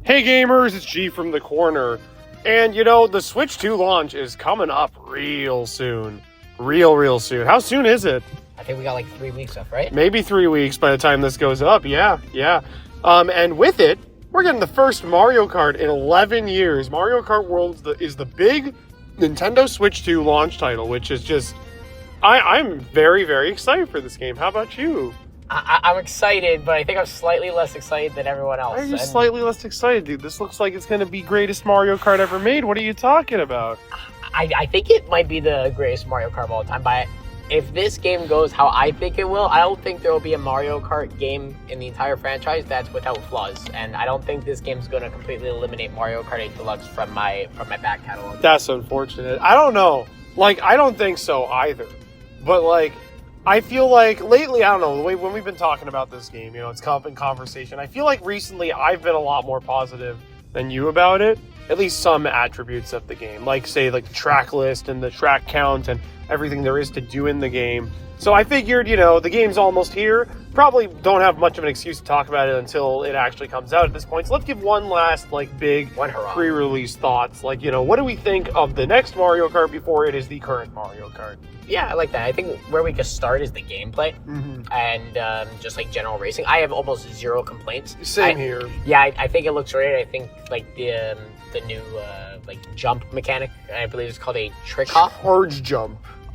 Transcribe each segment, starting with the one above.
Hey gamers, it's G from the corner. And you know, the Switch 2 launch is coming up real soon. Real soon. How soon is it? I think we got like 3 weeks left, right? Maybe 3 weeks by the time this goes up. Yeah. And with it, we're getting the first Mario Kart in 11 years. Mario Kart World is the big Nintendo Switch 2 launch title, which is just... I'm very excited for this game. How about you? I'm excited, but I think I'm slightly less excited than everyone else. Why are you slightly less excited, dude? This looks like it's going to be greatest Mario Kart ever made. What are you talking about? I think it might be the greatest Mario Kart of all time, but if this game goes how I think it will, I don't think there will be a Mario Kart game in the entire franchise that's without flaws, and I don't think this game's going to completely eliminate Mario Kart 8 Deluxe from my back catalog. That's unfortunate. I don't know. I don't think so either. But, I feel like lately, I don't know, the way when we've been talking about this game, it's come up in conversation. I feel like recently I've been a lot more positive than you about it. At least some attributes of the game, say the track list and the track count and everything there is to do in the game. So I figured, the game's almost here. Probably don't have much of an excuse to talk about it until it actually comes out at this point. So let's give one last, big pre-release thoughts. what do we think of the next Mario Kart before it is the current Mario Kart? Yeah, I like that. I think where we could start is the gameplay and just general racing. I have almost zero complaints. Same here. Yeah, I think it looks great. I think the new jump mechanic, I believe it's called a trick off.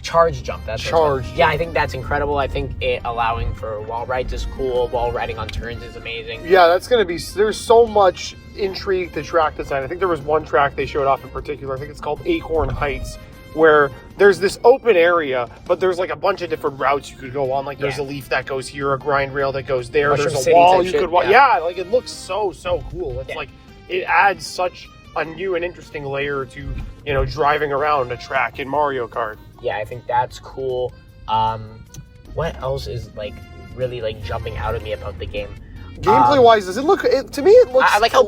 Charge jump. That's charge. Yeah, I think that's incredible. I think it allowing for wall rides is cool. Wall riding on turns is amazing. Yeah, that's going to be... There's so much intrigue to track design. I think there was one track they showed off in particular. I think it's called Acorn Heights, where there's this open area, but there's a bunch of different routes you could go on. There's a leaf that goes here, a grind rail that goes there. There's a wall you could walk. Yeah, it looks so cool. It's it adds such a new and interesting layer to driving around a track in Mario Kart. Yeah, I think that's cool. What else is really jumping out at me about the game? Gameplay wise, does it look? To me, it looks. I like how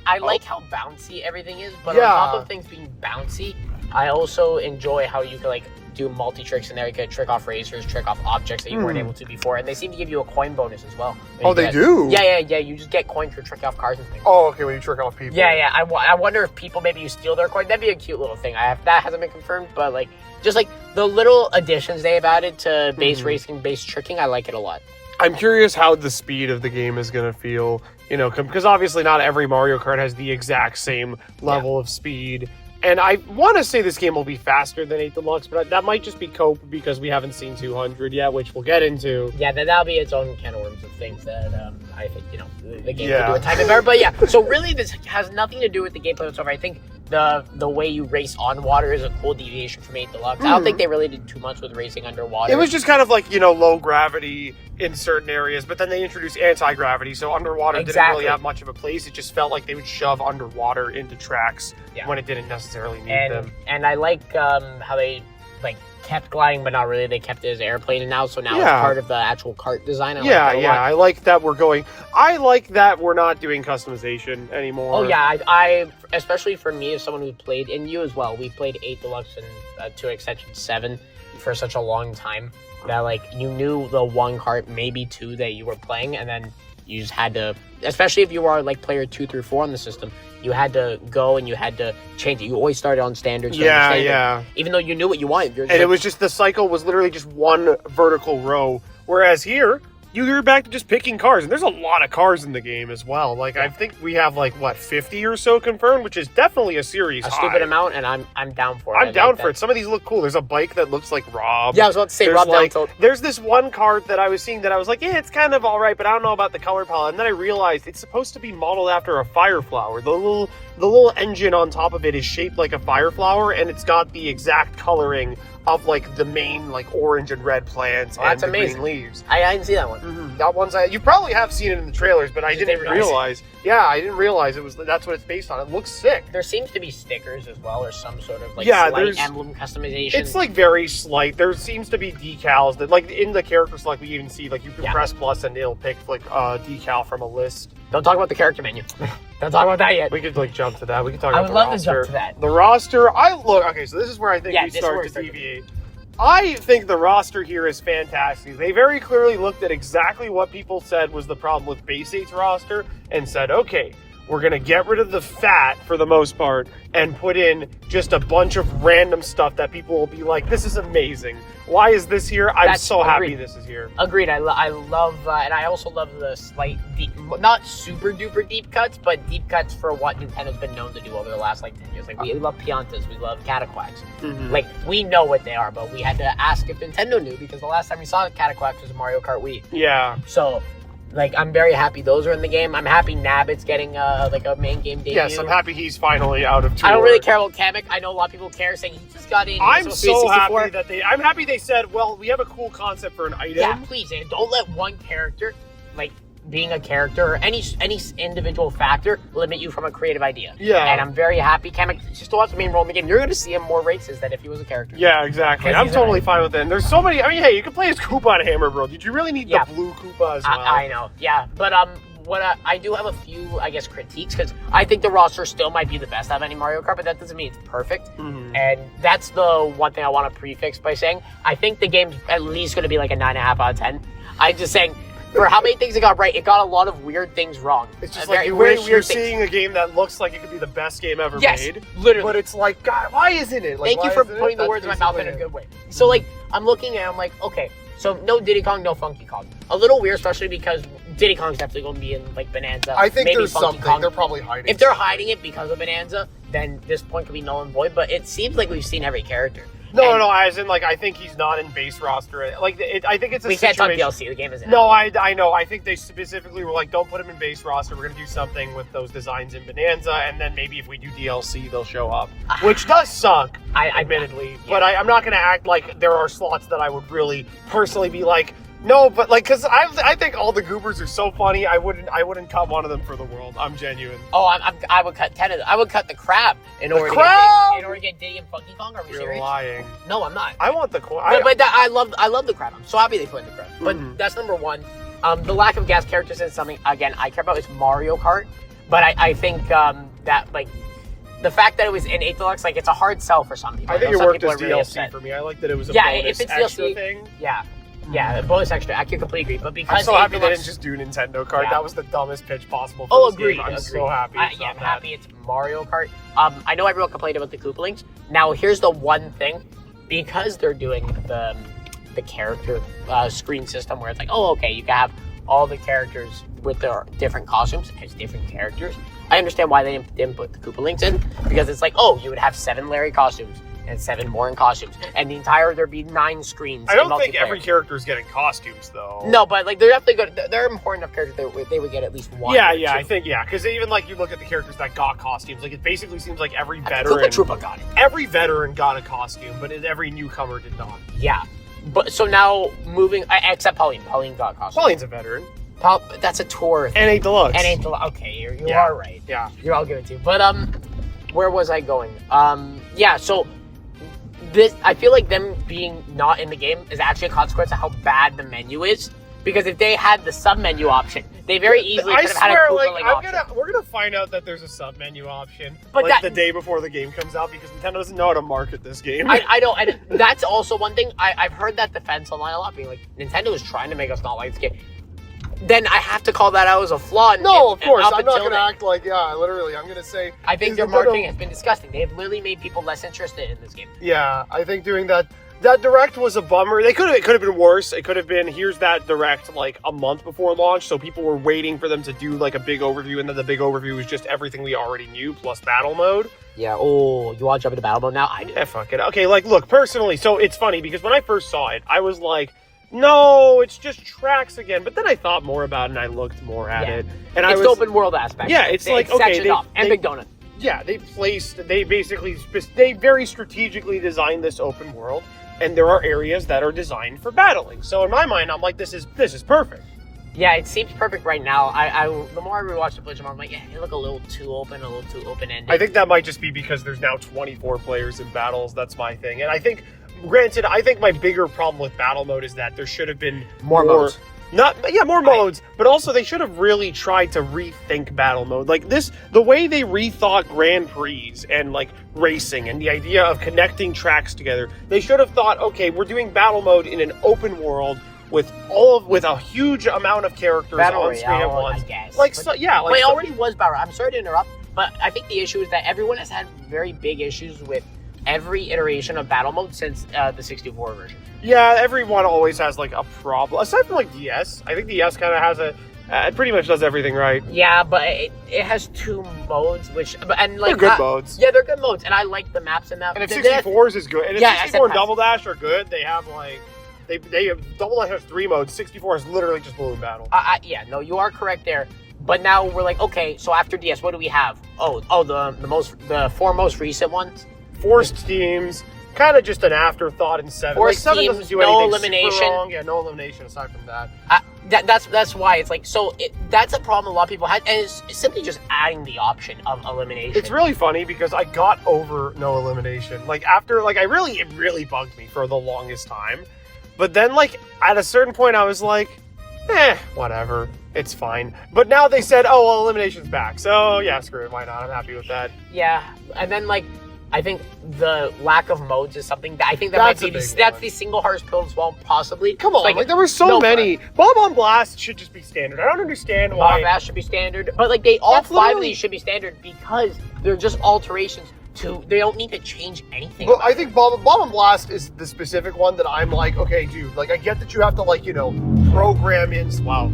I like how bouncy everything is, but on top of things being bouncy, I also enjoy how you can do multi-tricks in there. You can trick off racers, trick off objects that you weren't able to before, and they seem to give you a coin bonus as well. Oh, they do? Yeah. You just get coins for tricking off cars and things. Oh, okay, when you trick off people. Yeah. I wonder if people, maybe you steal their coin. That'd be a cute little thing. That hasn't been confirmed, but just the little additions they have added to base racing, base tricking, I like it a lot. I'm curious how the speed of the game is going to feel, because obviously not every Mario Kart has the exact same level of speed. And I want to say this game will be faster than 8 Deluxe, but that might just be cope because we haven't seen 200 yet, which we'll get into. Yeah, that'll be its own can of worms of things that I think, the game could do a tiny bit better. But yeah, so really this has nothing to do with the gameplay whatsoever. I think the way you race on water is a cool deviation from 8 Deluxe. I don't think they really did too much with racing underwater. It was just kind of low gravity in certain areas, but then they introduced anti-gravity, so underwater didn't really have much of a place. It just felt like they would shove underwater into tracks when it didn't necessarily need them. And I like how they kept gliding, but not really. They kept it as airplane now, so now it's part of the actual kart design. I like that we're not doing customization anymore. Oh yeah, I especially for me as someone who played, and you as well, we played 8 Deluxe and to extension 7 for such a long time that you knew the one kart, maybe 2 that you were playing, and then you just had to, especially if you were player 2 through 4 on the system, you had to go and you had to change it. You always started on standard. Even though you knew what you wanted. And it was just, the cycle was literally just one vertical row. Whereas here, you're back to just picking cars. And there's a lot of cars in the game as well. I think we have 50 or so confirmed, which is definitely a series high. Stupid amount, and I'm down for it. I'm down for it. Some of these look cool. There's a bike that looks like Rob. Yeah, I was about to say Rob Downfield. There's this one card that I was seeing that I was it's kind of all right, but I don't know about the color palette. And then I realized it's supposed to be modeled after a fire flower. The little engine on top of it is shaped like a fire flower, and it's got the exact coloring of the main orange and red plants and the green leaves. I didn't see that one. That one's you probably have seen it in the trailers, but I didn't realize. Yeah, I didn't realize that's what it's based on. It looks sick. There seems to be stickers as well, or some sort of slight emblem customization. It's very slight. There seems to be decals that in the character select we even see you can press plus and it'll pick a decal from a list. Don't talk about the character menu. Don't talk about that yet. We could jump to that. We could talk about the roster. I would love to jump to that. The roster, okay, so this is where I think we start to deviate. I think the roster here is fantastic. They very clearly looked at exactly what people said was the problem with Base 8's roster and said, okay, We're going to get rid of the fat for the most part and put in just a bunch of random stuff that people will be like, this is amazing. Why is this here? I'm so happy this is here. Agreed. I love, and I also love the slight, deep, not super duper deep cuts, but deep cuts for what Nintendo's been known to do over the last 10 years. Like, we love Piantas, we love Cataquacks. Mm-hmm. Like, we know what they are, but we had to ask if Nintendo knew, because the last time we saw Cataquacks was Mario Kart Wii. Yeah. So, like, I'm very happy those are in the game. I'm happy Nabbit's getting a main game debut. Yes, I'm happy he's finally out of tour. I don't really care about Kamek. I know a lot of people care, saying he just got in. I'm so happy that I'm happy they said, well, we have a cool concept for an item. Yeah, please, and don't let one character, like being a character or any individual factor, limit you from a creative idea. Yeah. And I'm very happy Kamek just watch the main role in the game. You're going to see him more races than if he was a character. Yeah, exactly. I'm totally fine with it. And there's so many. I mean, hey, you can play as Koopa on Hammer Bro. Did you really need the blue Koopa as well? I know. Yeah, but I do have a few, I guess, critiques, because I think the roster still might be the best out of any Mario Kart, but that doesn't mean it's perfect. Mm-hmm. And that's the one thing I want to prefix by saying I think the game's at least going to be like a 9.5 out of 10. I'm just saying, for how many things it got right, it got a lot of weird things wrong. It's just like you're seeing a game that looks like it could be the best game ever made. Literally. But it's like, God, why isn't it? Like, Thank you for putting the words in my mouth in a good way. So, like, I'm looking and I'm like, okay, so no Diddy Kong, no Funky Kong. A little weird, especially because Diddy Kong's definitely going to be in, like, Bonanza. I think maybe there's Funky something. Kong. They're probably hiding. If they're hiding it because of Bonanza, then this point could be null and void, but it seems like we've seen every character. No, as in, like, I think he's not in base roster. Like, I think it's a situation. We can't talk DLC, the game isn't No, I know. I think they specifically were like, don't put him in base roster. We're going to do something with those designs in Bonanza, and then maybe if we do DLC, they'll show up. Which does suck, admittedly. But I'm not going to act like there are slots that I would really personally be like, no, but like, because I think all the goobers are so funny. I wouldn't cut one of them for the world. I'm genuine. Oh, I would cut 10 of them. I would cut the crab in order to get Diddy and Funky Kong. Are we serious? You're lying. No, I'm not. I want the crab. I love the crab. I'm so happy they put in the crab. But that's number one. The lack of gas characters is something again I care about. Is Mario Kart, but I think that like. The fact that it was in 8 Deluxe, like, it's a hard sell for some people. I think it worked as DLC for me. I like that it was a bonus extra thing. Yeah, bonus extra. I can completely agree. But because I'm so happy they didn't just do Nintendo Kart. That was the dumbest pitch possible for this agreed. game. I'm so happy. I'm happy it's Mario Kart. I know everyone complained about the Koopa Links. Now, here's the one thing. Because they're doing the character screen system where it's like, oh, okay, you can have all the characters with their different costumes as different characters. I understand why they didn't put the Koopa Links in, because it's like, oh, you would have 7 Larry costumes and 7 more in costumes, and there'd be 9 screens. I don't think every character is getting costumes, though. No, but like they're definitely good. They're important enough characters that they would get at least one. Yeah, I think because even like you look at the characters that got costumes, like it basically seems like every veteran, Koopa Troopa got it. Every veteran got a costume, but every newcomer did not. Yeah, but so now moving, except Pauline. Pauline got costumes. Pauline's a veteran. That's a tour thing. And 8 Deluxe. And 8 Deluxe. Okay, you are right. Yeah, I'll give it to you. But where was I going? So this, I feel like them being not in the game is actually a consequence of how bad the menu is. Because if they had the sub menu option, they very easily could have had a Koopa Link option. We're gonna find out that there's a sub menu option, but the day before the game comes out, because Nintendo doesn't know how to market this game. I know, and that's also one thing I've heard that defense online a lot, being like, Nintendo is trying to make us not like this game. Then I have to call that out as a flaw. No, of course. I'm not going to act like, literally. I'm going to say... I think their marketing has been disgusting. They have literally made people less interested in this game. Yeah, I think doing that Direct was a bummer. It could have been worse. It could have been, here's that Direct like a month before launch, so people were waiting for them to do like a big overview, and then the big overview was just everything we already knew, plus battle mode. Yeah, oh, you want to jump into battle mode now? I do. Yeah, fuck it. Okay, like, look, personally, so it's funny, because when I first saw it, I was like... No, it's just tracks again. But then I thought more about it and I looked more at it. And it's the open world aspect. Yeah, it's like, okay, Big Donut. Yeah, they very strategically designed this open world, and there are areas that are designed for battling. So in my mind, I'm like, this is perfect. Yeah, it seems perfect right now. The more I rewatch the footage, I'm like, yeah, they look a little too open-ended. I think that might just be because there's now 24 players in battles. That's my thing. And I think, granted, my bigger problem with battle mode is that there should have been more modes. More modes, but also they should have really tried to rethink battle mode. Like this, the way they rethought Grand Prix and like racing and the idea of connecting tracks together, they should have thought, okay, we're doing battle mode in an open world with a huge amount of characters Battle on screen at Royale, once. I guess. Like, But- so, yeah, But like it so- already was Battle Royale. I'm sorry to interrupt, but I think the issue is that everyone has had very big issues with every iteration of battle mode since the 64 version. yeah, everyone always has like a problem. Aside from like DS, I think DS kind of has it pretty much does everything right. Yeah, but it has 2 modes, and like They're good modes. Yeah, they're good modes, and I like the maps in that. And if They- 64s is good, and if Yeah, I said 64 and pass. Double Dash are good, they have like they have Double Dash has 3 modes. 64 is literally just balloon battle. Yeah, no, you are correct there. But now we're like, okay, so after DS, what do we have? The 4 most recent ones. Forced teams, kind of just an afterthought in 7. Forced Like 7 teams, doesn't do no anything elimination. super wrong. Yeah, no elimination aside from that. That's why it's like that's a problem a lot of people had, and it's simply just adding the option of elimination. It's really funny because I got over no elimination. Like after, like it really bugged me for the longest time. But then, like at a certain point, I was like, whatever, it's fine. But now they said, oh well, elimination's back. So yeah, screw it, why not? I'm happy with that. Yeah, and then like I think the lack of modes is something that I think That's might be a big that's one. the single hardest pill as well, possibly. Come on, like there were so no, many. Bomb on Blast should just be standard. I don't understand Bomb why. Bash should be standard, but like all That's 5 of literally- these should be standard because they're just alterations to. They don't need to change anything. But about I it. think Bomb and Blast is the specific one that I'm like, okay, dude, like I get that you have to like, program in. Wow.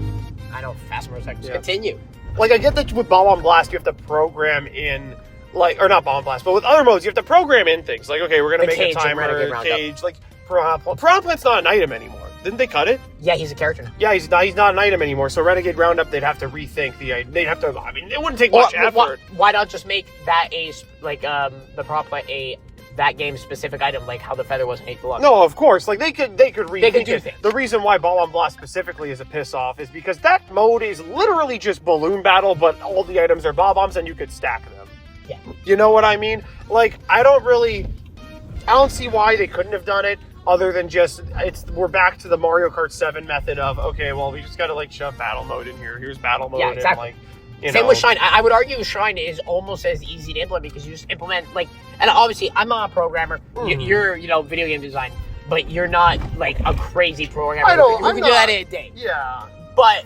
I know fast motorcycles. Yeah. Continue. Like I get that with Bomb on Blast you have to program in or not Bomb Blast, but with other modes you have to program in things. Like, okay, we're gonna The make cage a and timer, Renegade Roundup. cage, like Piranha Plant's not an item anymore. Didn't they cut it? Yeah, he's a character now. Yeah, he's not an item anymore. So Renegade Roundup, they'd have to rethink they'd have to. I mean, it wouldn't take much effort. Why not just make that the prop that game specific item like how the feather was in 8 Deluxe? No, of course. Like they could rethink could do it. things. The reason why Bomb on Blast specifically is a piss off is because that mode is literally just balloon battle, but all the items are bombs and you could stack them. Yeah. You know what I mean? Like I don't see why they couldn't have done it other than just we're back to the Mario Kart 7 method of okay, well we just gotta like shove battle mode in here. Here's battle mode. Yeah, exactly. And, like, Same with Shine. I would argue Shine is almost as easy to implement because you just implement and obviously I'm not a programmer. Mhm. You're video game design, but you're not like a crazy programmer. I don't- You I'm can do not- that in a day. Yeah. But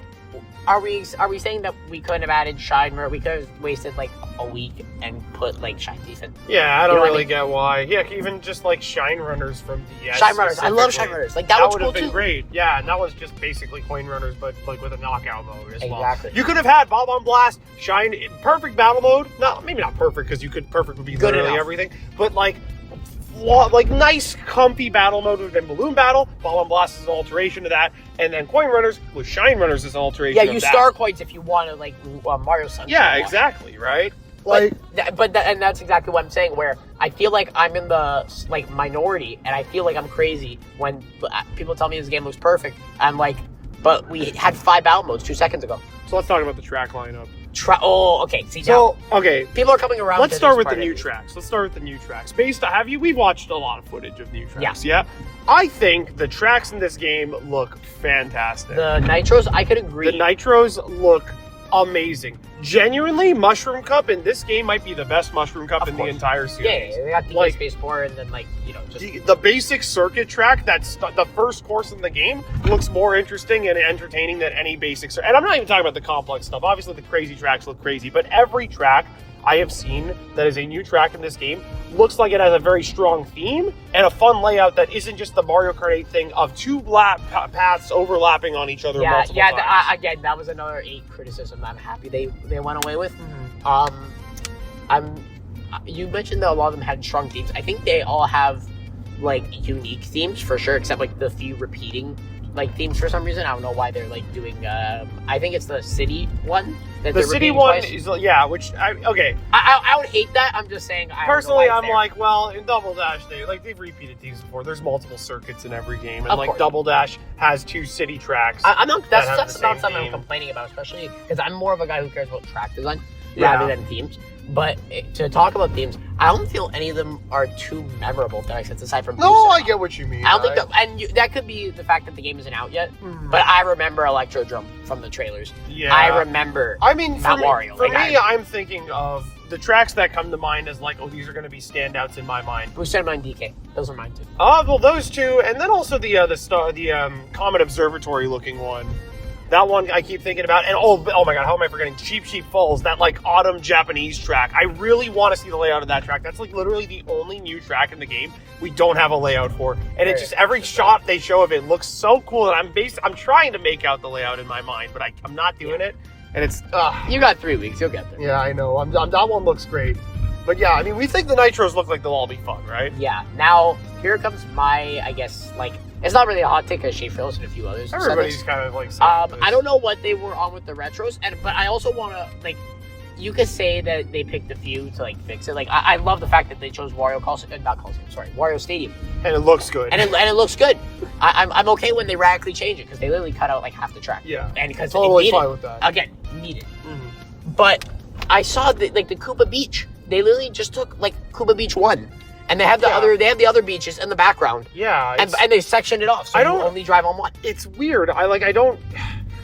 are we saying that we couldn't have added Shine or we could have wasted like a week and put like Shine decent? Yeah, I don't You know what I really mean? get why. Yeah, even just like Shine Runners from DS. Shine Runners. I love Shine specifically. Runners. Like that That was would cool have been too. great. Yeah, and that was just basically coin runners, but like with a knockout mode as well. Exactly. You could have had Bomb on Blast, Shine, perfect battle mode. Maybe not perfect because perfect would be Good literally enough. everything, but like nice, comfy battle mode would have been Balloon Battle. Bomb on Blast is an alteration to that, and then coin runners with Shine Runners is an alteration. Yeah, of you that. star coins if you want to like Mario Sunshine. Yeah, Watch. exactly. Right. And that's exactly what I'm saying. Where I feel like I'm in the minority, and I feel like I'm crazy when people tell me this game looks perfect. I'm like, but we had 5 battle modes 2 seconds ago. So let's talk about the track lineup. Okay. See, So okay, people are coming around. let's to start this with the part new of it. tracks. Let's start with the new tracks. We've watched a lot of footage of new tracks. Yeah. I think the tracks in this game look fantastic. The nitros, I could agree. The nitros look amazing. Genuinely, Mushroom Cup in this game might be the best Mushroom Cup Of in course. the entire series. Yeah, they got DK Like- Space 4, and then just The basic circuit track that's the first course in the game looks more interesting and entertaining than any basic and I'm not even talking about the complex stuff. Obviously the crazy tracks look crazy, but every track I have seen that is a new track in this game looks like it has a very strong theme and a fun layout that isn't just the Mario Kart 8 thing of 2 paths overlapping on each other multiple times. again, that was another 8 criticism I'm happy they went away with. You mentioned that a lot of them had strong themes. I think they all have unique themes for sure, except the few repeating themes for some reason. I don't know why they're doing. I think it's the city one. The city one is which I would hate that. I'm just saying. personally, I'm like, well, in Double Dash, they've repeated these before. There's multiple circuits in every game, and Of course. Double Dash has 2 city tracks. I'm not. That's that have not the something same I'm theme. complaining about, especially because I'm more of a guy who cares about track design Yeah. rather than themes. But to talk about themes, I don't feel any of them are too memorable. If that makes sense. Aside from No, Boost I and get what you mean. I don't think that, and that could be the fact that the game isn't out yet. But I remember Electrodrome from the trailers. Yeah. I remember. I mean, Mount for Mario. For me, I'm thinking of the tracks that come to mind as like, oh, these are going to be standouts in my mind. Boost and mine DK. Those are mine too. Well, those two, and then also the Comet Observatory looking one. That one I keep thinking about, and oh my god, how am I forgetting Cheap Sheep Falls? That like autumn Japanese track. I really want to see the layout of that track. That's like literally the only new track in the game we don't have a layout for, and it just every shot they show of it looks so cool. And I'm trying to make out the layout in my mind, but I'm not doing it, and it's. You got 3 weeks. You'll get there. Yeah, I know. That one looks great, but yeah, I mean, we think the nitros look like they'll all be fun, right? Yeah. Now here comes my, I guess, like. It's not really a hot take because Shea Frills and a few others. Everybody's kind of like. I don't know what they were on with the retros, but I also want to like. You could say that they picked a few to like fix it. Like I love the fact that they chose Wario Wario Stadium, and it looks good. And it looks good. I'm okay when they radically change it because they literally cut out like half the track. Yeah, and because totally fine with that. Again, needed. But I saw the Koopa Beach. They literally just took like Koopa Beach 1. And they have the other beaches in the background. Yeah, and they sectioned it off, so you only drive on one. It's weird. I don't.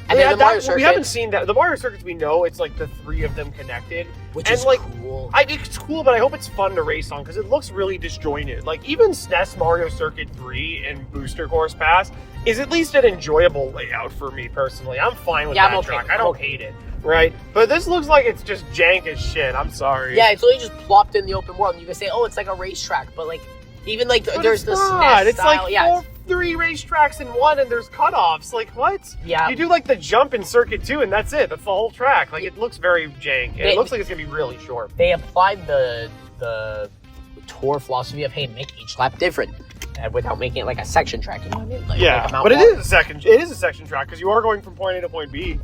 And then the Mario Circuit, we haven't seen that. The Mario Circuits we know it's like the 3 of them connected, which is like cool. It's cool, but I hope it's fun to race on because it looks really disjointed. Like even SNES Mario Circuit 3 and Booster Course Pass is at least an enjoyable layout for me personally. I'm fine with that track. I don't hate it. Right, but this looks like it's just jank as shit. I'm sorry. Yeah, it's literally just plopped in the open world, and you can say, "Oh, it's like a racetrack," but like, even like there's the SNES it's style. Like 3 racetracks in one, and there's cutoffs. Like what? Yeah, you do like the jump in Circuit 2, and that's it. That's the whole track. Like it looks very jank. And it looks like it's gonna be really short. They applied the tour philosophy of make each lap different. Without making it like a section track, you know what I mean? Like, yeah, like but it is a section track because you are going from point A to point B.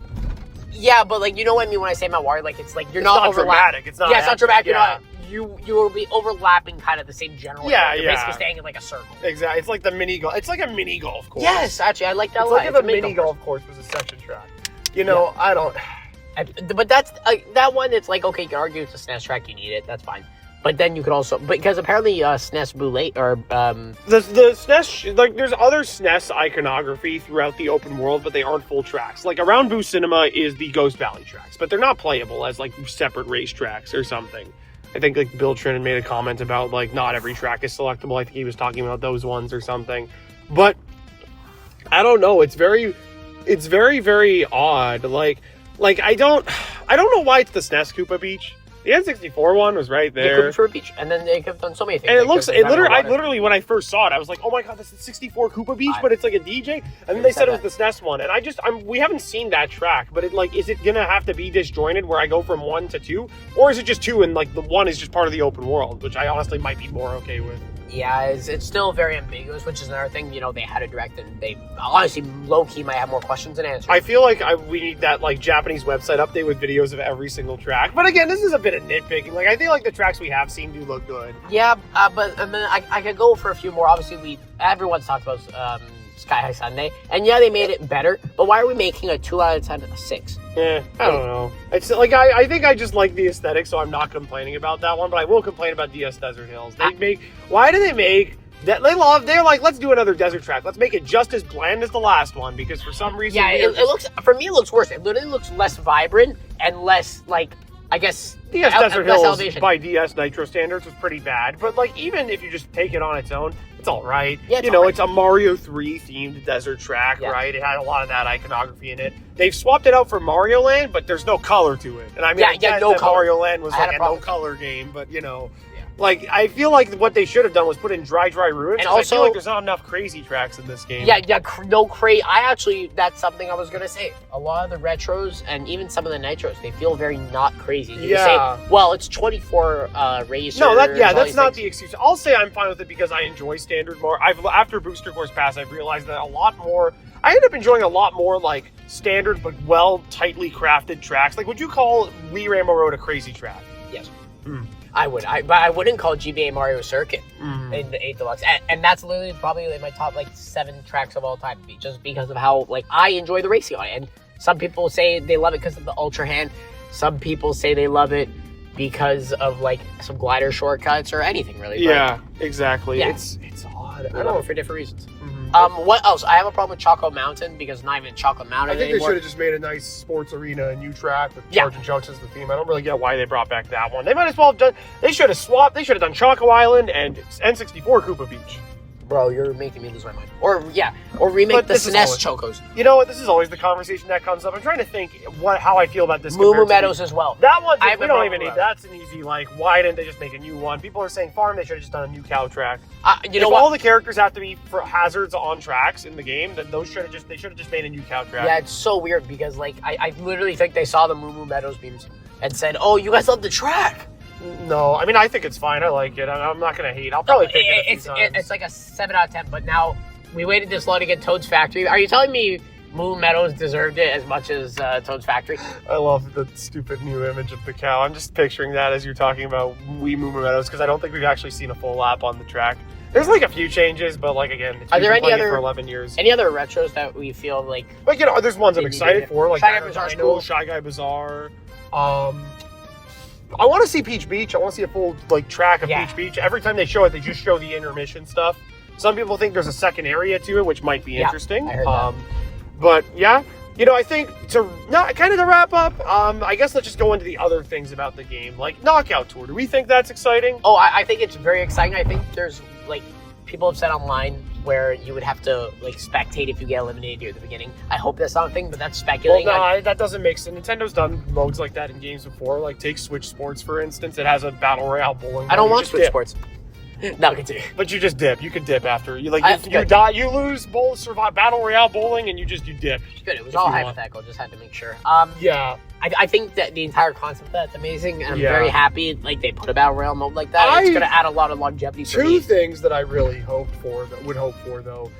Yeah, but like you know what I mean when I say Mount Wario, like it's like you're not dramatic. It's not. Yeah, it's not dramatic. You're not. You will be overlapping kind of the same general. Yeah, You're basically staying in like a circle. Exactly. It's like the mini golf. It's like a mini golf course. Yes, actually, I like that. It's like if a mini golf course was a section track. You know, I don't. But that's that one. It's like okay, you can argue it's a SNES track. You need it. That's fine. But then you could also because apparently SNES Boulay or the SNES like there's other SNES iconography throughout the open world, but they aren't full tracks. Like around Boo Cinema is the Ghost Valley tracks, but they're not playable as like separate race tracks or something. I think like Bill Trin made a comment about like not every track is selectable. I think he was talking about those ones or something. But I don't know. It's very very odd. Like I don't know why it's the SNES Koopa Beach. The N64 one was right there. The Koopa Beach, and then they could have done so many things. And I literally, when I first saw it, I was like, oh my god, this is 64 Koopa Beach, but it's like a DJ. And then they said it was the SNES one, and we haven't seen that track, but is it gonna have to be disjointed where I go from 1 to 2, or is it just 2 and like the 1 is just part of the open world, which I honestly might be more okay with. Yeah, it's still very ambiguous, which is another thing. You know, they had a direct, and they honestly low key might have more questions than answers. I feel like we need that like Japanese website update with videos of every single track. But again, this is a bit of nitpicking. Like I feel like the tracks we have seen do look good. Yeah, but I mean, I could go for a few more. Obviously, everyone's talked about Sky High Sunday, and yeah, they made it better. But why are we making a 2 out of 10 a 6? I don't know. It's like I think I just like the aesthetic, so I'm not complaining about that one. But I will complain about DS Desert Hills. Why do they make that? They're like, let's do another desert track. Let's make it just as bland as the last one because for some reason, it looks worse. It literally looks less vibrant and less like. I guess DS Desert Hills by DS Nitro standards was pretty bad, but like even if you just take it on its own, it's all right. Yeah, it's a Mario 3 themed desert track, right? It had a lot of that iconography in it. They've swapped it out for Mario Land, but there's no color to it. And I mean, no color. Mario Land was like a no color game, but like I feel like what they should have done was put in Dry Ruins. And also, I feel like there's not enough crazy tracks in this game. No crazy. That's something I was gonna say. A lot of the retros and even some of the nitros, they feel very not crazy. You can say, well, it's 24 racers. No, that's not the excuse. I'll say I'm fine with it because I enjoy standard more. After Booster Course Pass, I've realized that a lot more. I end up enjoying a lot more like standard but tightly crafted tracks. Like, would you call Wii Rambo Road a crazy track? Yes. I would, but I wouldn't call GBA Mario Circuit in the 8 Deluxe, and that's literally probably in my top like 7 tracks of all time, just because of how like I enjoy the racing on it. And some people say they love it because of the Ultra Hand. Some people say they love it because of like some glider shortcuts or anything really. Yeah, exactly. Yeah. It's odd. I don't know, for different reasons. Mhm. What else? I have a problem with Choco Mountain because not even Choco Mountain I think they anymore. should have just made a nice sports arena, a new track with Yeah. Charge and Chunks as the theme. I don't really get why they brought back that one. They might as well have done. They should have swapped. They should have done Choco Island and N64 Koopa Beach. Bro, you're making me lose my mind. Or remake But the this is SNES Chocos. You know what? This is always the conversation that comes up. I'm trying to think how I feel about this. Moo compared to Meadows as well. That one, I have we a don't problem even with need. That's an easy, like, why didn't they just make a new one? People are saying farm, they should have just done a new cow track. You know if what? all the characters have to be for hazards on tracks in the game, then they should have just made a new cow track. Yeah, it's so weird because like I literally think they saw the Moo Meadows memes and said, "Oh, you guys love the track." No, I mean, I think it's fine. I like it. I'm not gonna hate. I'll probably pick it a few times. It's like a 7 out of 10. But now we waited this long to get Toad's Factory. Are you telling me Moo Meadows deserved it as much as Toad's Factory? I love the stupid new image of the cow. I'm just picturing that as you're talking about Moo Meadows because I don't think we've actually seen a full lap on the track. There's like a few changes, but like again, Are there we've any been playing it other for 11 years? Any other retros that we feel like? But you know, there's ones I'm excited for, like Shy Guy Dino Bazaar's Dino, cool. Shy Guy Bazaar. I want to see Peach Beach. I want to see a full like track of Peach Beach. Every time they show it, they just show the intermission stuff. Some people think there's a second area to it, which might be interesting. I heard that. But yeah, you know, I think to wrap up, I guess let's just go into the other things about the game, like Knockout Tour. Do we think that's exciting? Oh, I think it's very exciting. I think there's like people have said online where you would have to like spectate if you get eliminated near the beginning. I hope that's not a thing, but that's speculating. Well, no, that doesn't make sense. Nintendo's done modes like that in games before. Like take Switch Sports for instance. It has a battle royale bowling. I don't mode. want Switch Sports. No, continue. But you just dip. You can dip after you Good. die. You lose survive battle royale bowling, and you dip. Good. It was If all you want. hypothetical. Just had to make sure. Yeah. I think that the entire concept of that's amazing, and I'm very happy like they put a battle royale mode like that. It's going to add a lot of longevity for me. Two things that I really would hope for though.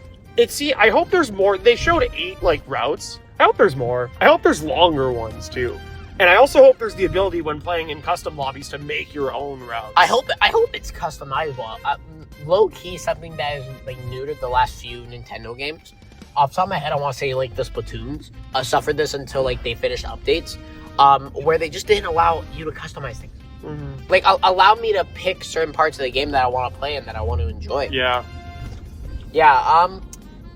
I hope there's more. They showed 8 like routes. I hope there's more. I hope there's longer ones too. And I also hope there's the ability when playing in custom lobbies to make your own routes. I hope it's customizable. Low key, something that is like new to the last few Nintendo games. Off the top of my head, I want to say like the Splatoons suffered this until like they finished updates, where they just didn't allow you to customize things. Mm-hmm. Like allow me to pick certain parts of the game that I want to play and that I want to enjoy. Yeah. Yeah.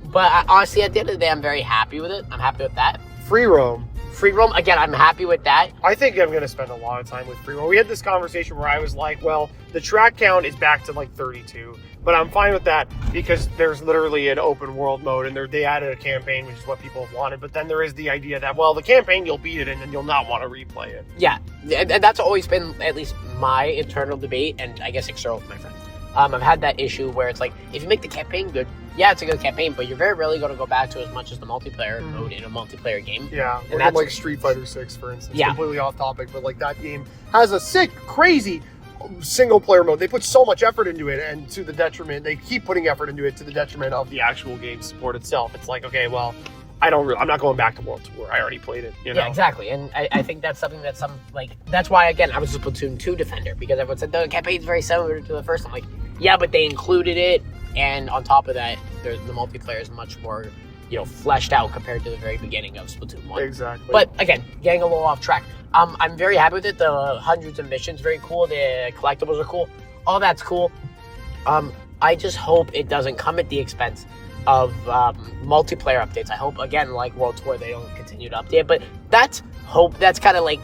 But honestly, at the end of the day, I'm very happy with it. I'm happy with that. Free roam. Free roam, again, I'm happy with that. I think I'm going to spend a lot of time with free roam. We had this conversation where I was like, well, the track count is back to like 32, but I'm fine with that because there's literally an open world mode and they added a campaign, which is what people have wanted. But then there is the idea that, well, the campaign, you'll beat it and then you'll not want to replay it. Yeah, and that's always been at least my internal debate, and I guess external with my friends. I've had that issue where it's like, if you make the campaign good, yeah, it's a good campaign, but you're very rarely going to go back to as much as the multiplayer mode in a multiplayer game. Yeah, and that's like Street Fighter 6, for instance. Yeah. Completely off topic, but like that game has a sick, crazy single player mode. They put so much effort into it, and to the detriment, they keep putting effort into it to the detriment of the actual game support itself. It's like, okay, well, I'm not going back to World Tour. I already played it. You know? Yeah, exactly. And I think that's something that that's why, again, I was a Splatoon 2 defender, because everyone said the campaign's very similar to the first one. Like, yeah, but they included it, and on top of that, the multiplayer is much more, fleshed out compared to the very beginning of Splatoon 1. Exactly. But again, getting a little off track. I'm very happy with it. The hundreds of missions, very cool. The collectibles are cool. All that's cool. I just hope it doesn't come at the expense of multiplayer updates. I hope, again, like World Tour, they don't continue to update. But that's hope. That's kind of like,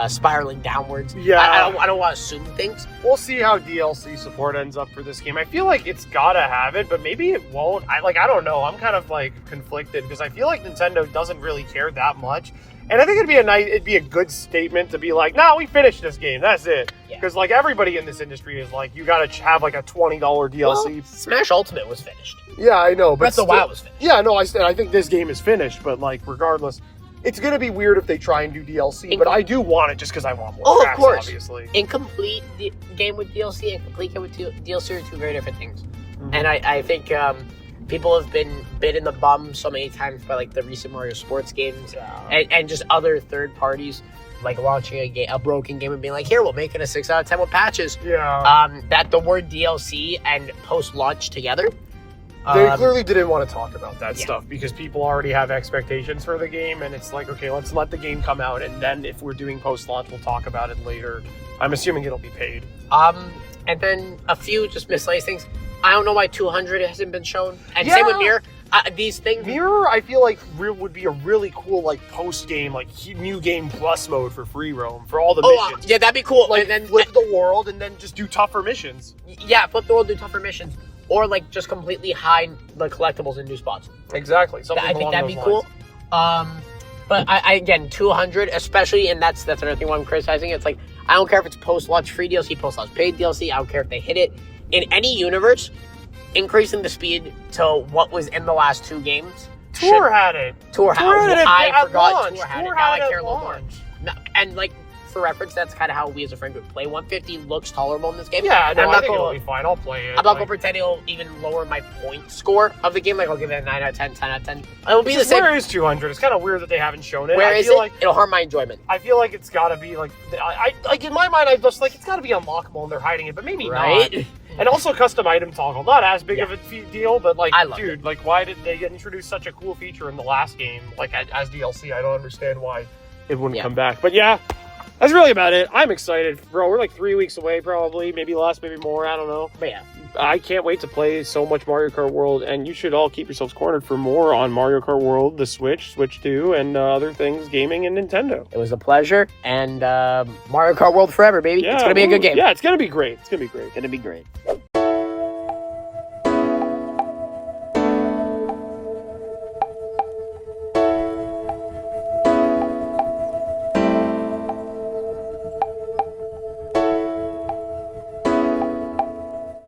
spiraling downwards. Yeah. I don't want to assume things. We'll see how DLC support ends up for this game. I feel like it's gotta have it, but maybe it won't. I don't know. I'm kind of like conflicted because I feel like Nintendo doesn't really care that much. And I think it'd be a good statement to be like, no, we finished this game. That's it. Because like everybody in this industry is like, you gotta have like a $20 DLC. Well, Smash Ultimate was finished. Yeah, I know. But Breath of the Wild was finished. Yeah, no, I think this game is finished, but like regardless, it's gonna be weird if they try and do DLC. But I do want it just because I want more tracks, of course. Obviously. Incomplete game with DLC and complete game with DLC are two very different things. Mm-hmm. And I think people have been bit in the bum so many times by like the recent Mario sports games and just other third parties like launching a broken game and being like, here, we'll make it a 6 out of 10 with patches. Yeah. That the word DLC and post-launch together They clearly didn't want to talk about that Yeah. stuff because people already have expectations for the game, and it's like, okay, let's let the game come out, and then if we're doing post-launch, we'll talk about it later. I'm assuming it'll be paid. And then a few just miscellaneous things. I don't know why 200 hasn't been shown. And Yeah. same with Mirror. These things. Mirror, I feel like would be a really cool like post-game, like new game plus mode for free roam for all the missions. Yeah, that'd be cool. Like And then flip the world and then just do tougher missions. yeah, flip the world, do tougher missions, or like just completely hide the collectibles in new spots. Exactly. Something I think along that'd those be cool. lines. But I again 200, especially, and that's another thing why I'm criticizing. It's like I don't care if it's post-launch free DLC, post-launch paid DLC. I don't care if they hit it in any universe. Increasing the speed to what was in the last 2 games. Tour had it. Tour had it. I I forgot launch. Tour had it. Tour Now had I it care at a little more. launch. No, and like for reference, that's kind of how we as a friend group play. 150 looks tolerable in this game. Yeah, And no, I'm I not think it'll gonna, be fine. I'll play it. I'm not gonna pretend it'll even lower my point score of the game. Like I'll give it a 9 out of 10, 10 out of 10. It'll be the same. Where is 200? It's kind of weird that they haven't shown it. Where I is feel it? Like, It'll harm my enjoyment. I feel like it's got to be like I like in my mind I just like it's got to be unlockable and they're hiding it, but maybe Right? not. And also custom item toggle, not as big of a deal, but like, I love dude, like why did they introduce such a cool feature in the last game, like as DLC? I don't understand why it wouldn't come back. But yeah, that's really about it. I'm excited, bro. We're like 3 weeks away, probably, maybe less, maybe more. I don't know. But yeah. I can't wait to play so much Mario Kart World, and you should all keep yourselves cornered for more on Mario Kart World, the Switch, Switch 2, and other things, gaming, and Nintendo. It was a pleasure, and Mario Kart World forever, baby. Yeah, It's gonna be a good game. Yeah, it's gonna be great. It's gonna be great. Gonna be great.